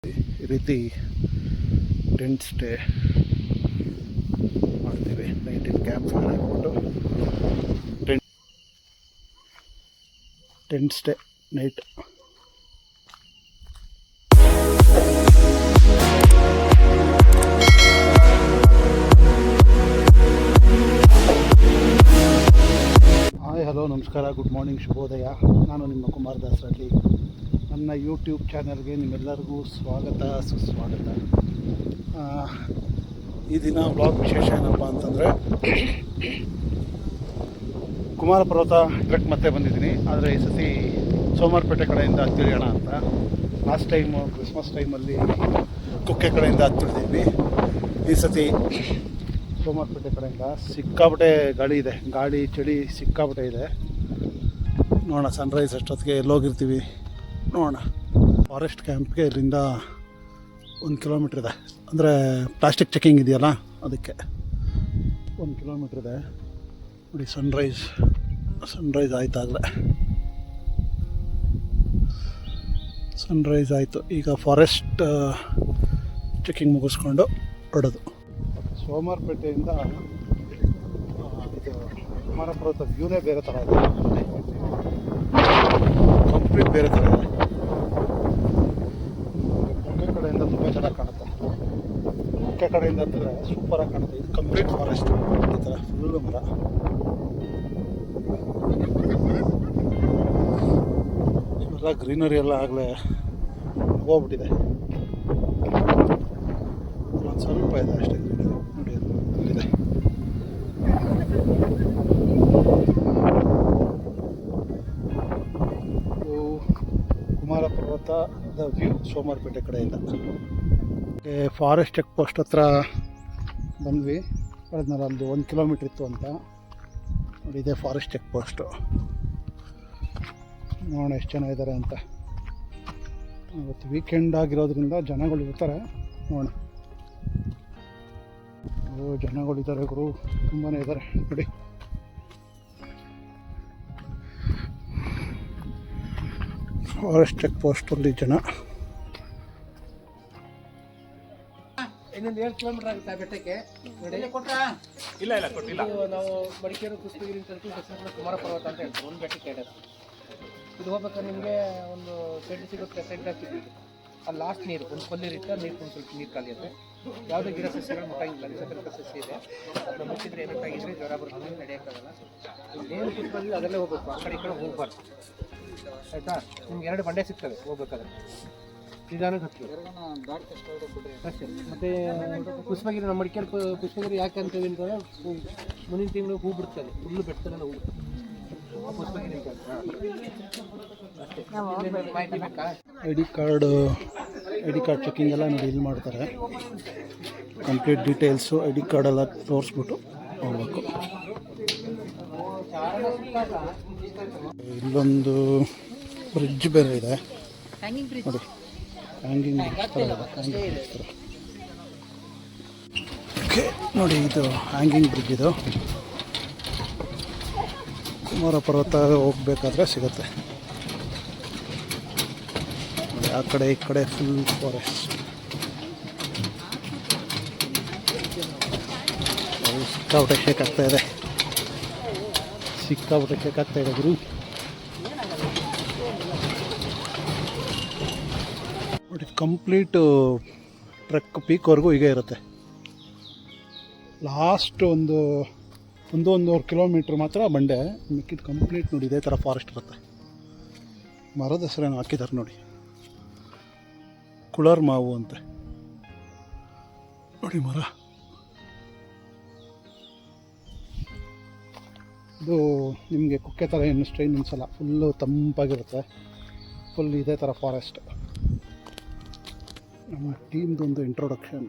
ಈ ರೀತಿ tent stay ಮಾಡ್ತೀವಿ. ನೈಟಿನ ಕ್ಯಾಂಪ್ ಫೈರ್ ಹಾಕ್ಬಿಟ್ಟು tent stay night. Hi, hello, ನಮಸ್ಕಾರ, ಗುಡ್ ಮಾರ್ನಿಂಗ್, ಶುಭೋದಯ. ನಾನು ನಿಮ್ಮ ಕುಮಾರ್ ದಾಸರಲ್ಲಿ. ನನ್ನ ಯೂಟ್ಯೂಬ್ ಚಾನಲ್ಗೆ ನಿಮ್ಮೆಲ್ಲರಿಗೂ ಸ್ವಾಗತ, ಸುಸ್ವಾಗತ. ಈ ದಿನ ವ್ಲಾಗ್ ವಿಶೇಷ ಏನಪ್ಪ ಅಂತಂದರೆ, ಕುಮಾರ ಪರ್ವತ ಟ್ರೆಕ್ ಮತ್ತೆ ಬಂದಿದ್ದೀನಿ. ಆದರೆ ಈ ಸತಿ ಸೋಮವಾರಪೇಟೆ ಕಡೆಯಿಂದ ಹತ್ತಿಳಿಯೋಣ ಅಂತ. ಲಾಸ್ಟ್ ಟೈಮು ಕ್ರಿಸ್ಮಸ್ ಟೈಮಲ್ಲಿ ಕುಕ್ಕೆ ಕಡೆಯಿಂದ ಹತ್ತಿಳಿದ್ದೀವಿ. ಈ ಸತಿ ಸೋಮವಾರಪೇಟೆ ಕಡೆಯಿಂದ ಸಿಕ್ಕಾಪಟ್ಟೆ ಗಾಳಿ ಚಳಿ ಸಿಕ್ಕಾಪಟ್ಟೆ ಇದೆ. ನೋಡೋಣ ಸನ್ರೈಸ್ ಅಷ್ಟೊತ್ತಿಗೆ ಎಲ್ಲೋಗಿರ್ತೀವಿ ನೋಡೋಣ. ಫಾರೆಸ್ಟ್ ಕ್ಯಾಂಪ್ಗೆ ಇಲ್ಲಿಂದ 1 ಕಿಲೋಮೀಟ್ರ್ ಇದೆ. ಅಂದರೆ ಪ್ಲಾಸ್ಟಿಕ್ ಚೆಕಿಂಗ್ ಇದೆಯಲ್ಲ, ಅದಕ್ಕೆ 1 ಕಿಲೋಮೀಟ್ರ್ ಇದೆ. ನೋಡಿ, ಸನ್ರೈಸ್ ಆಯ್ತಾಗಲೇ. ಸನ್ರೈಸ್ ಆಯಿತು. ಈಗ ಫಾರೆಸ್ಟ್ ಚೆಕಿಂಗ್ ಮುಗಿಸ್ಕೊಂಡು ಹೊರಡೋದು. ಸೋಮವಾರಪೇಟೆಯಿಂದ ಇದು ಕುಮಾರ ಪರ್ವತ ವ್ಯೂನೇ ಬೇರೆ ಥರ ಇದೆ, ಕಂಪ್ಲೀಟ್ ಬೇರೆ ಥರ ಇದೆ. ಕುಕ್ಕೆ ಕಡೆಯಿಂದ ತುಂಬ ಚೆನ್ನಾಗಿ ಕಾಣುತ್ತೆ. ಕುಕ್ಕೆ ಕಡೆಯಿಂದ ಹತ್ತಿರ ಸೂಪರಾಗಿ ಕಾಣುತ್ತೆ. ಇದು ಕಂಪ್ಲೀಟ್ ಫಾರೆಸ್ಟ್, ಈ ಥರ ಫುಲ್ಲು ಮರ. ಇವೆಲ್ಲ ಗ್ರೀನರಿ ಎಲ್ಲ ಆಗಲೇ ಹೋಗ್ಬಿಟ್ಟಿದೆ. ಒಂದು ಸ್ವಲ್ಪ ಇದೆ ಅಷ್ಟೇ ಗ್ರೀನರಿ. ನೋಡಿ, ಅಲ್ಲಿದೆ. ಕುಮಾರ ಪರ್ವತದ ವ್ಯೂ ಸೋಮವಾರಪೇಟೆ ಕಡೆಯಿಂದ. ಫಾರೆಸ್ಟ್ ಚೆಕ್ ಪೋಸ್ಟ್ ಹತ್ರ ಬಂದ್ವಿ. ಹೇಳಿದ್ನಲ್ಲ, ಅಲ್ಲಿ 1 ಕಿಲೋಮೀಟ್ರ್ ಇತ್ತು ಅಂತ. ನೋಡಿ, ಇದೆ ಫಾರೆಸ್ಟ್ ಚೆಕ್ ಪೋಸ್ಟು. ನೋಡೋಣ ಎಷ್ಟು ಜನ ಇದ್ದಾರೆ ಅಂತ. ಇವತ್ತು ವೀಕೆಂಡ್ ಆಗಿರೋದ್ರಿಂದ ಜನಗಳು ಇರ್ತಾರೆ. ನೋಡೋಣ. ಜನಗಳಿದ್ದಾರೆ ಗುರು, ತುಂಬಾ ಇದ್ದಾರೆ ನೋಡಿ. ಫಾರೆಸ್ಟ್ ಚೆಕ್ ಪೋಸ್ಟಲ್ಲಿ ಜನ. ಇನ್ನೊಂದು 7 ಕಿಲೋಮೀಟರ್ ಆಗುತ್ತೆ ಬೆಟ್ಟಕ್ಕೆ. ಇಲ್ಲ ಕೊಟ್ಟಿಲ್ಲ. ನಾವು ಮಡಿಕೇರಿ ಕುಷ್ಟಗಿರಿ ಕುಮಾರ ಪರ್ವತ ಅಂತ ಹೇಳ್ತೀವಿ. ಒಂದು ಬೆಟ್ಟಕ್ಕೆ ಇಡೋದು. ಇದು ಹೋಗ್ಬೇಕಾದ್ರೆ ನಿಮಗೆ ಒಂದು ಸೆಂಟ್ ಸಿಗುತ್ತೆ. ಸೆಂಟ್ ಹಾಕಿದ್ವಿ ಅಲ್ಲಿ ಲಾಸ್ಟ್ ನೀರು ಒಂದು ಕೊಲ್ಲಿರುತ್ತೆ. ನೀರು ಒಂದು ಸ್ವಲ್ಪ ನೀರು ಖಾಲಿ ಇದೆ. ಯಾವುದೇ ಗಿಡ ಸಸ್ಯಗಳು ಮುಟ್ಟಂಗಿಲ್ಲ. ನಿಸರ್ಗ ಸಸ್ಯ ಇದೆ. ಅದನ್ನ ಮುಚ್ಚಿದ್ರೆ ಏನಾಗಿದ್ರೆ ಜ್ವರ ಬರ್ತದೆ, ನಡೆಯೋಕ್ಕಾಗಲ್ಲ. ಏನು ಕುತ್ಕೊಂಡ್ವಿ ಅದರಲ್ಲೇ ಹೋಗ್ಬೇಕು. ಆ ಕಡೆ ಈ ಕಡೆ ಹೋಗ್ಬಾರ್ದು, ಆಯಿತಾ? ನಿಮ್ಗೆ 2 ಬಂಡೆ ಸಿಗ್ತವೆ ಹೋಗ್ಬೇಕಾದ್ರೆ. ನಿಧಾನಕ್ಕೆ ಹತ್ತಿ ಅಷ್ಟೇ. ಮತ್ತು ಪುಷ್ಪಗಿರಿ, ನಮ್ಮ ಮಡಿಕೇರಿ ಪುಷ್ಪಗಿರಿ ಯಾಕೆ ಅಂತೀವಿ ಅಂತಂದರೆ, ಮುಂದಿನ ತಿಂಗಳು ಹೂ ಬಿಡ್ತದೆ. ಫುಲ್ಲು ಬೆಟ್ಟದಲ್ಲ ಹೂ. ಪುಷ್ಪಗಿರಿ ಮಾಹಿತಿ ಬೇಕಾ? ಐ ಡಿ ಕಾರ್ಡ್ ಚೆಕಿಂಗ್ ಎಲ್ಲ ನೋಡಿ ಇಲ್ಲಿ ಮಾಡ್ತಾರೆ. ಕಂಪ್ಲೀಟ್ ಡೀಟೇಲ್ಸು ಐ ಡಿ ಕಾರ್ಡೆಲ್ಲ ತೋರಿಸ್ಬಿಟ್ಟು ಹೋಗ್ಬೇಕು. ಇಲ್ಲೊಂದು ಬ್ರಿಡ್ಜ್ ಬೇರೆ ಇದೆ ನೋಡಿ. ಹ್ಯಾಂಗಿಂಗ್ ಬ್ರಿಡ್ಜ್ ಥರ ಇದೆ. ಓಕೆ ನೋಡಿ, ಇದು ಹ್ಯಾಂಗಿಂಗ್ ಬ್ರಿಡ್ಜ್. ಇದು ಕುಮಾರ ಪರ್ವತ ಹೋಗ್ಬೇಕಾದ್ರೆ ಸಿಗುತ್ತೆ ನೋಡಿ. ಆ ಕಡೆ ಈ ಕಡೆ ಫುಲ್ ಫಾರೆಸ್ಟ್. ಸಿಕ್ಕಾಪಟ್ಟೆ ಶೇಕ್ ಆಗ್ತಾ ಇದೆ. ಗುರು. ನೋಡಿ, ಕಂಪ್ಲೀಟ್ ಟ್ರೆಕ್ ಪೀಕ್ವರೆಗೂ ಹೀಗೆ ಇರುತ್ತೆ. ಲಾಸ್ಟ್ ಒಂದೂವರೆ ಕಿಲೋಮೀಟ್ರ್ ಮಾತ್ರ ಬಂಡೆ. ಮಿಕ್ಕಿದ್ದು ಕಂಪ್ಲೀಟ್ ನೋಡಿ ಇದೇ ಥರ ಫಾರೆಸ್ಟ್ ಇರುತ್ತೆ. ಮರದ ಹೆಸರೇನು ಹಾಕಿದ್ದಾರೆ ನೋಡಿ, ಕುಳರ್ ಮಾವು ಅಂತ ನೋಡಿ ಮರ. ಇದು ನಿಮಗೆ ಕುಕ್ಕೆ ಥರ ಏನು ಸ್ಟ್ರೈನ್ ಅನಿಸಲ್ಲ. ಫುಲ್ಲು ತಂಪಾಗಿರುತ್ತೆ. ಫುಲ್ ಇದೇ ಥರ ಫಾರೆಸ್ಟ್. ನಮ್ಮ ಟೀಮ್ದೊಂದು ಇಂಟ್ರೊಡಕ್ಷನ್.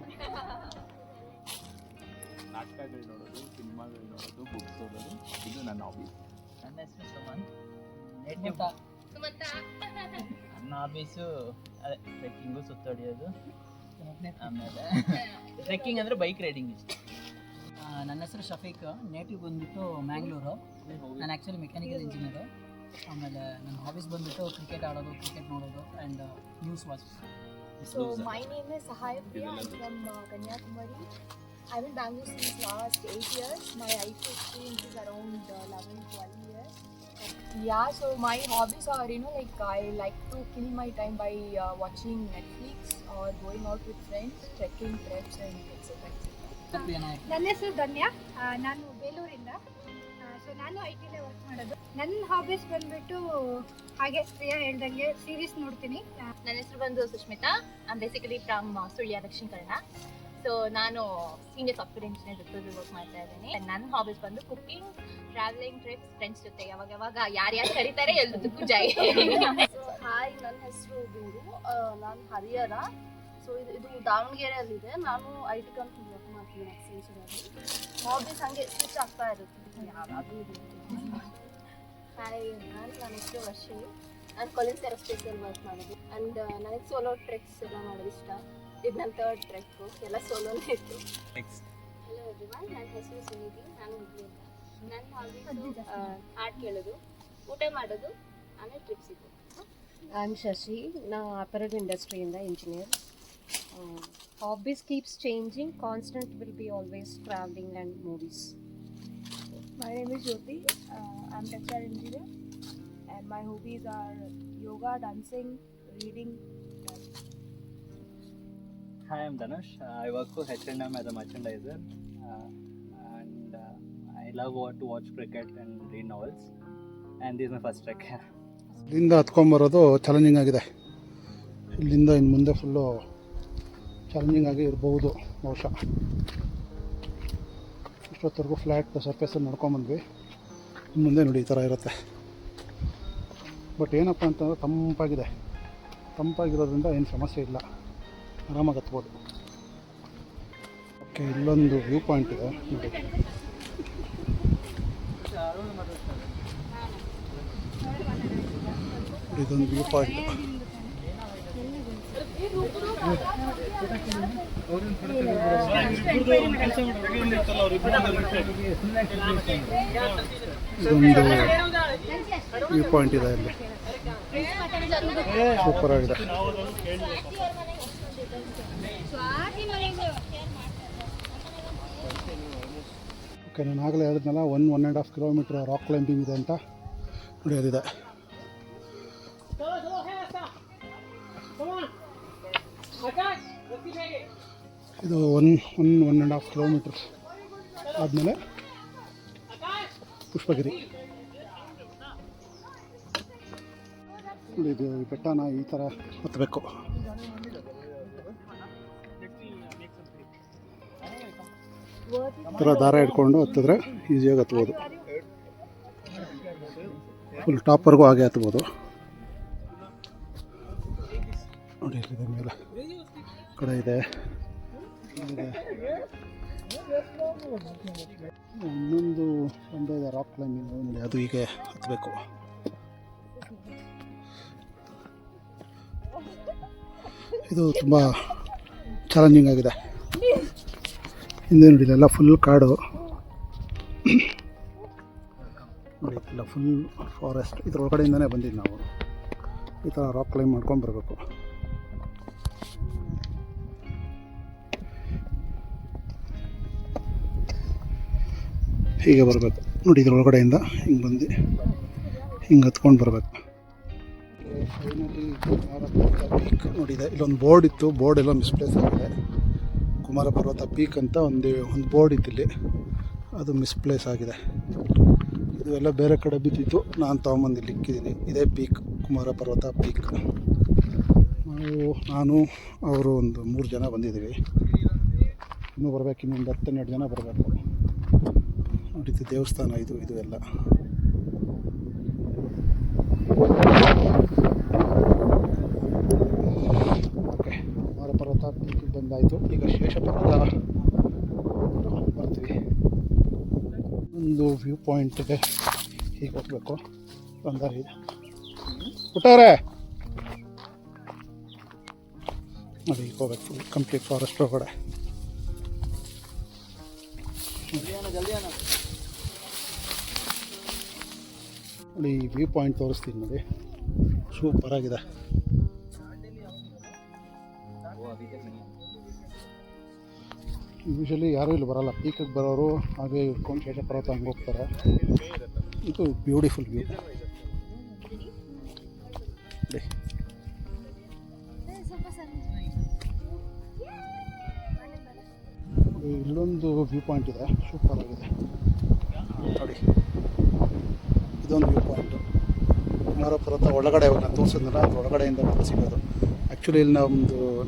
ನಾಟಕಗಳು ನೋಡೋದು, ಸಿನಿಮಾಗಳು ನೋಡೋದು, ಬುಕ್ಸ್ ಓದೋದು, ಇದು ನನ್ನ ಹಾಬಿ. ನನ್ನ ಹೆಸರು ಸುಮಂತ್. ನನ್ನ ಹಾಬೀಸು ಅದೇ ಟ್ರೆಕ್ಕಿಂಗು, ಸುತ್ತೊಡೆಯೋದು. ಆಮೇಲೆ ಟ್ರೆಕ್ಕಿಂಗ್ ಅಂದರೆ ಬೈಕ್ ರೈಡಿಂಗ್ ಇಷ್ಟ. ನನ್ನ ಹೆಸರು ಶಫೀಕ್. ನೇಟಿವ್ ಬಂದುಬಿಟ್ಟು ಮ್ಯಾಂಗ್ಳೂರು. ನಾನು ಆ್ಯಕ್ಚುಲಿ ಮೆಕ್ಯಾನಿಕಲ್ ಇಂಜಿನಿಯರು. ಆಮೇಲೆ ನನ್ನ ಹಾಬೀಸ್ ಬಂದುಬಿಟ್ಟು ಕ್ರಿಕೆಟ್ ಆಡೋದು, ಕ್ರಿಕೆಟ್ ನೋಡೋದು and news watch. So my name is Sahaya Priya. I'm from Kanyakumari. I'm in Bangalore since last 8 years. My IT experience is around 11-12 years. Yeah, so my hobbies are, like I like to kill my time by watching Netflix or going out with friends, trekking trips and etc. ನನ್ನ ಹೆಸರು ಧನ್ಯ, ನಾನು ಬೇಲೂರಿಂದ. So ನಾನು I ಟಿಲೇ work ಮಾಡೋದು. ನನ್ನ hobbies ಬಂದ್ಬಿಟ್ಟು ಹಾಗೆ ಪ್ರಿಯಾ ಹೇಳ್ದಂಗೆ series ನೋಡ್ತೀನಿ. ನನ್ನ ಹೆಸರು ಬಂದು Sushmita. I'm basically from Sullia Dakshina Kannada. So ನಾನು ಸೀನಿಯರ್ ಸಾಫ್ಟ್ವೇರ್ ಇಂಜಿನಿಯರ್ ಜೊತೆ ವರ್ಕ್ ಮಾಡ್ತಾ ಇದ್ದೀನಿ. ನನ್ನ ಹಾಬೀಸ್ ಬಂದು ಕುಕಿಂಗ್, ಟ್ರಾವೆಲಿಂಗ್, ಟ್ರಿಪ್ಸ್, ಫ್ರೆಂಡ್ಸ್ ಜೊತೆ ಯಾವಾಗ ಯಾರ್ಯಾರು ಕರೀತಾರೆ ಎಲ್ಲದಕ್ಕೂ ಜೈ. ಹಾಯ್, ನನ್ನ ಹೆಸರು ಗುರು, ನಾನು ಹರಿಹರ. ಸೊ ಇದು ದಾವಣಗೆರೆಯಲ್ಲಿದೆ. ನಾನು ಐ ಟಿ ಕಂಪ್ನಿ ವರ್ಕ್ ಮಾಡ್ತೀನಿ ಎಕ್ಸೆಂಚರಲ್ಲಿ. ಹಾಬೀಸ್ ಹಾಗೆ ಸ್ವಿಚ್ ಆಗ್ತಾ ಇರುತ್ತೆ ಯಾವಾಗಲೂ. ಹಾಯ್, ನನ್ನ ಹೆಸರು ವರ್ಷಿಣಿ. ನಾನು ಕಾಲೇಜ್ ಏರೋಸ್ಪೇಸಲ್ಲಿ ವರ್ಕ್ ಮಾಡೋದು. ಆ್ಯಂಡ್ ನನಗೆ ಸೋಲೋ ಟ್ರೆಕ್ಸ್ ಎಲ್ಲ ಮಾಡೋದು ಇಷ್ಟ. ಇದು ನನ್ನ 3rd ಟ್ರೆಕ್ಕು, ಎಲ್ಲ ಸೋಲೋನೇ ಇತ್ತು. ಹಲೋ ಎವ್ರಿವನ್, ನನ್ನ ಹೆಸರು ಸುನಿಧಿ, ನಾನು ಹುಬ್ಳಿಯಿಂದ. ನನ್ನ ಹಾಬೀಸು ಹಾಡು ಕೇಳೋದು, ಊಟ ಮಾಡೋದು, ಆಮೇಲೆ ಟ್ರಿಪ್ಸ್ ಇತ್ತು. I'm Shashi. Now, apparel industry in the engineer. Hobbies keeps changing. Constant will be always traveling and movies. My name is Jyoti. I'm textile engineer and my hobbies are yoga, dancing, reading. Hi, I'm Dhanush. I work for H&M as a merchandiser, and I love to watch cricket and read novels. And this is my first trek. ಇಲ್ಲಿಂದ ಹತ್ಕೊಂಬರೋದು challenging ಆಗಿದೆ. ಇಲ್ಲಿಂದ ಇನ್ನು ಮುಂದೆ full challenging ಆಗಿ ಇರ್ಬೋದು ಬಹುಶಃ. ಇಷ್ಟೊತ್ತವರೆಗೂ flat ಸರ್ಫೇಸಲ್ಲಿ ನಡ್ಕೊಂಬಂದ್ವಿ. ಇನ್ನು ಮುಂದೆ ನೋಡಿ ಈ ಥರ ಇರುತ್ತೆ. ಬಟ್ ಏನಪ್ಪ ಅಂತಂದರೆ ತಂಪಾಗಿದೆ. ತಂಪಾಗಿರೋದ್ರಿಂದ ಏನು ಸಮಸ್ಯೆ ಇಲ್ಲ, ಆರಾಮಾಗಿ ಹತ್ಬೋದು. ಓಕೆ, ಇಲ್ಲೊಂದು ವ್ಯೂ ಪಾಯಿಂಟ್ ಇದೆ ನೋಡಿ. ಇದೊಂದು ವ್ಯೂ ಪಾಯಿಂಟ್. ಇದೊಂದು ವ್ಯೂ ಪಾಯಿಂಟ್ ಇದೆ ಇಲ್ಲಿ, ಸೂಪರ್ ಆಗಿದೆ. ಓಕೆ, ನಾನು ಆಗಲೇ ಹೇಳಿದ್ನಲ್ಲ 1.5 ಕಿಲೋಮೀಟ್ರ್ ರಾಕ್ ಕ್ಲೈಂಬಿಂಗ್ ಇದೆ ಅಂತ ನೋಡಿ, ಅದಿದೆ. ಇದು 1.5 ಕಿಲೋಮೀಟರ್ಸ್ ಆದಮೇಲೆ ಪುಷ್ಪಗಿರಿ. ನೋಡಿ, ಇದು ಈ ಬೆಟ್ಟನ ಈ ಥರ ಹತ್ತಬೇಕು. ಈ ಥರ ದಾರ ಹಿಡ್ಕೊಂಡು ಹತ್ತಿದ್ರೆ ಈಸಿಯಾಗಿ ಹತ್ಬೋದು. ಫುಲ್ ಟಾಪರ್ಗೂ ಹಾಗೆ ಹತ್ಬೋದು. ನೋಡಿ, ಇಲ್ಲಿದೆ ಮೇಲೆ ಕಡೆ ಇದೆ. ಇನ್ನೊಂದು ಒಂದು ಇದೆ ರಾಕ್ ಕ್ಲೈಂಬಿಂಗ್ ನೋಡಿ, ಅದು ಹೀಗೆ ಹತ್ತಬೇಕು. ಇದು ತುಂಬ ಚಾಲೆಂಜಿಂಗ್ ಆಗಿದೆ. ಹಿಂದೆ ನೋಡಿ, ಇಲ್ಲೆಲ್ಲ ಫುಲ್ ಕಾಡು ನೋಡಿ, ಇಲ್ಲ ಫುಲ್ ಫಾರೆಸ್ಟ್. ಇದ್ರ ಒಳಗಡೆಯಿಂದನೇ ಬಂದಿದ್ದು ನಾವು. ಈ ಥರ ರಾಕ್ ಕ್ಲೈಂಬ್ ಮಾಡ್ಕೊಂಡು ಬರಬೇಕು. ಹೀಗೆ ಬರಬೇಕು ನೋಡಿ, ಇದ್ರ ಒಳಗಡೆಯಿಂದ ಹಿಂಗೆ ಬಂದು ಹಿಂಗೆ ಹತ್ಕೊಂಡು ಬರಬೇಕು. ಪೀಕ್ ನೋಡಿದೆ, ಇಲ್ಲೊಂದು ಬೋರ್ಡ್ ಇತ್ತು, ಬೋರ್ಡ್ ಎಲ್ಲ ಮಿಸ್ಪ್ಲೇಸ್ ಆಗಿದೆ. ಕುಮಾರ ಪರ್ವತ ಪೀಕ್ ಅಂತ ಒಂದು ಬೋರ್ಡ್ ಇತ್ತು ಇಲ್ಲಿ, ಅದು ಮಿಸ್ಪ್ಲೇಸ್ ಆಗಿದೆ. ಇದು ಎಲ್ಲ ಬೇರೆ ಕಡೆ ಬಿದ್ದಿತ್ತು, ನಾನು ತೊಗೊಂಬಂದು ಇಲ್ಲಿ ಇಕ್ಕಿದ್ದೀನಿ. ಇದೇ ಪೀಕ್, ಕುಮಾರ ಪರ್ವತ ಪೀಕ್. ನಾನು ಅವರು ಒಂದು 3 ಜನ ಬಂದಿದ್ದೀವಿ. ಇನ್ನೂ ಬರಬೇಕು, ಇನ್ನೊಂದು 10-12 ಜನ ಬರಬೇಕು. ನೋಡಿದ್ದು ದೇವಸ್ಥಾನ ಇದು ಎಲ್ಲ. ಓಕೆ, ಕುಮಾರ ಪರ್ವತ ಪೀಕಿಗೆ ಬಂದಾಯಿತು. ಈಗ ಶೇಷ ಪರ್ವತ ಬರ್ತೀವಿ. ಒಂದು ವ್ಯೂ ಪಾಯಿಂಟ್ಗೆ ಹೀಗೆ ಹೋಗಬೇಕು. ಬಂದಾರಿ ಬಿಟ್ಟವ್ರೆ ನೋಡಿ, ಈಗ ಹೋಗ್ಬೇಕು ಫುಲ್ ಕಂಪ್ಲೀಟ್ ಫಾರೆಸ್ಟ್ ಒಳಗಡೆ. ನೋಡಿ, ವ್ಯೂ ಪಾಯಿಂಟ್ ತೋರಿಸ್ತೀನಿ ನೋಡಿ, ಸೂಪರ್ ಆಗಿದೆ. ಯೂಶಲಿ ಯಾರೂ ಇಲ್ಲಿ ಬರೋಲ್ಲ, ಪೀಕಿಗೆ ಬರೋರು ಹಾಗೆ ಇಟ್ಕೊಂಡು ಶೇಷ ಪರ್ವತ ಹಂಗೆ ಹೋಗ್ತಾರೆ. ಇದು ಬ್ಯೂಟಿಫುಲ್ ವ್ಯೂ. ಇಲ್ಲೊಂದು ವ್ಯೂ ಪಾಯಿಂಟ್ ಇದೆ, ಸೂಪರ್ ಆಗಿದೆ ನೋಡಿ. ಇದೊಂದು ವ್ಯೂ ಪಾಯಿಂಟು ಕುಮಾರ ಪರ್ವತ ಒಳಗಡೆ ನಾನು ತೋರಿಸಿದ್ನಲ್ಲ, ಅದು ಒಳಗಡೆಯಿಂದ ಸಿಗೋದು. ಆ್ಯಕ್ಚುಲಿ ಇಲ್ಲಿ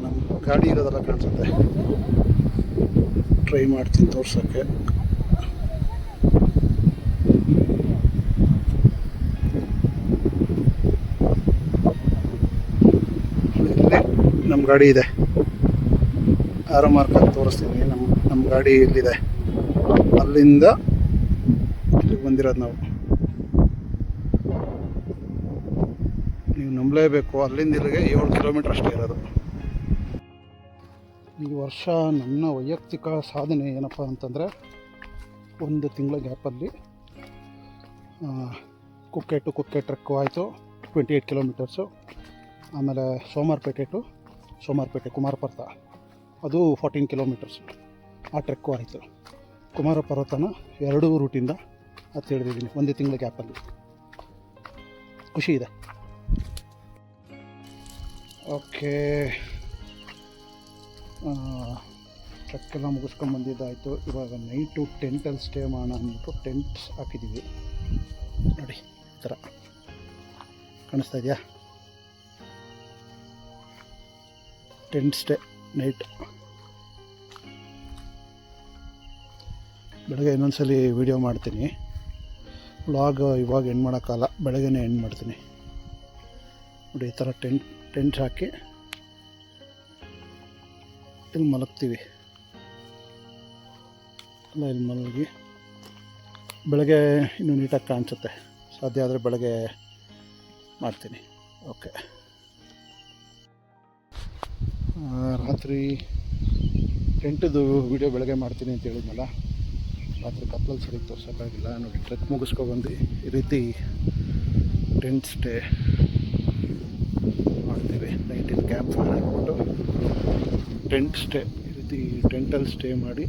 ನಮ್ಮ ಗಾಡಿ ಇರೋದೆಲ್ಲ ಕಾಣಿಸುತ್ತೆ. ಟ್ರೈ ಮಾಡ್ತೀನಿ ತೋರ್ಸೋಕ್ಕೆ. ಇಲ್ಲೇ ನಮ್ಮ ಗಾಡಿ ಇದೆ, ಆರೋ ಮಾರ್ಕಾಗಿ ತೋರಿಸ್ತೀನಿ. ನಮ್ಮ ಗಾಡಿ ಇಲ್ಲಿದೆ, ಅಲ್ಲಿಂದ ಇಲ್ಲಿಗೆ ಬಂದಿರೋದು ನಾವು. ನೀವು ನಂಬಲೇಬೇಕು, ಅಲ್ಲಿಂದ ಇಲ್ಲಿಗೆ 7 ಕಿಲೋಮೀಟ್ರ್ ಅಷ್ಟೇ ಇರೋದು. ಈ ವರ್ಷ ನನ್ನ ವೈಯಕ್ತಿಕ ಸಾಧನೆ ಏನಪ್ಪ ಅಂತಂದರೆ, 1 ತಿಂಗಳ ಗ್ಯಾಪಲ್ಲಿ ಕುಕ್ಕೆ ಟು ಕುಕ್ಕೆ ಟ್ರೆಕ್ಕು ಆಯಿತು, 28 ಕಿಲೋಮೀಟರ್ಸು. ಆಮೇಲೆ ಸೋಮಾರ್ಪೇಟೆ ಕುಮಾರ ಪರ್ವತ ಅದು 14 ಕಿಲೋಮೀಟರ್ಸು, ಆ ಟ್ರೆಕ್ಕು ಆಯಿತು. ಕುಮಾರ ಪರ್ವತನ 2 ರೂಟಿಂದ ಹತ್ತಿ ಹಿಡಿದಿದ್ದೀನಿ 1 ತಿಂಗಳ ಗ್ಯಾಪಲ್ಲಿ. ಖುಷಿ ಇದೆ. ಓಕೆ, ಟ್ರೆಕ್ಕೆಲ್ಲ ಮುಗಿಸ್ಕೊಂಡು ಬಂದಿದ್ದಾಯಿತು. ಇವಾಗ ನೈಟು ಟೆಂಟಲ್ಲಿ ಸ್ಟೇ ಮಾಡೋಣ ಅಂದ್ಬಿಟ್ಟು ಟೆಂಟ್ಸ್ ಹಾಕಿದ್ದೀವಿ ನೋಡಿ. ಈ ಥರ ಕಾಣಿಸ್ತಾ ಇದೆಯಾ? Tent stay night. ಬೆಳಗ್ಗೆ ಇನ್ನೊಂದ್ಸಲಿ ವೀಡಿಯೋ ಮಾಡ್ತೀನಿ. ವ್ಲಾಗ್ ಇವಾಗ ಎಂಡ್ ಮಾಡೋಕ್ಕಲ್ಲ, ಬೆಳಗ್ಗೆನೇ ಎಂಡ್ ಮಾಡ್ತೀನಿ ನೋಡಿ. ಈ ಥರ ಟೆಂಟ್ ಹಾಕಿ ಇಲ್ಲಿ ಮಲಗ್ತೀವಿ ಎಲ್ಲ. ಇಲ್ಲಿ ಮಲಗಿ ಬೆಳಗ್ಗೆ ಇನ್ನೂ ನೀಟಾಗಿ ಕಾಣಿಸುತ್ತೆ. ಸಾಧ್ಯ ಆದರೆ ಬೆಳಗ್ಗೆ ಮಾಡ್ತೀನಿ. ಓಕೆ, ರಾತ್ರಿ ಟೆಂಟದು ವೀಡಿಯೋ ಬೆಳಗ್ಗೆ ಮಾಡ್ತೀನಿ ಅಂತ ಹೇಳಿದ್ನಲ್ಲ, ರಾತ್ರಿ ಕತ್ಲಲ್ಲಿ ಸರಿಗೆ ತೋರ್ಸೋಕ್ಕಾಗಿಲ್ಲ ನೋಡಿ. ಟ್ರೆಕ್ ಮುಗಿಸ್ಕೊಬಂದು ಈ ರೀತಿ ಟೆಂಟ್ ಸ್ಟೇ ಮಾಡ್ತೀವಿ. ನೈಟಿನ ಕ್ಯಾಂಪ್ ಫೈರ್ ಹಾಕ್ಬಿಟ್ಟು ಟೆಂಟ್ ಸ್ಟೇ, ಈ ರೀತಿ ಟೆಂಟಲ್ಲಿ ಸ್ಟೇ ಮಾಡಿ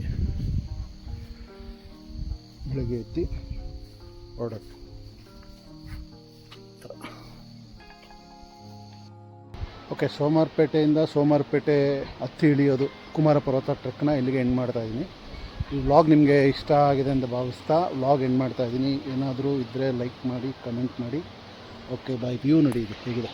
ಬೆಳಗ್ಗೆ ಎತ್ತಿ ಹೊರಡೋದು. ಓಕೆ, ಸೋಮಾರ್ಪೇಟೆ ಹತ್ತಿ ಇಳಿಯೋದು ಕುಮಾರ ಪರ್ವತ ಟ್ರೆಕ್ನ ಇಲ್ಲಿಗೆ ಎಂಡ್ ಮಾಡ್ತಾಯಿದ್ದೀನಿ. ಈ ವ್ಲಾಗ್ ನಿಮಗೆ ಇಷ್ಟ ಆಗಿದೆ ಅಂತ ಭಾವಿಸ್ತಾ ವ್ಲಾಗ್ ಎಂಡ್ ಮಾಡ್ತಾಯಿದ್ದೀನಿ. ಏನಾದರೂ ಇದ್ದರೆ ಲೈಕ್ ಮಾಡಿ, ಕಮೆಂಟ್ ಮಾಡಿ. Okay bye. ವ್ಯೂ ನೋಡಿ ಇದು ಹೇಗಿದೆ.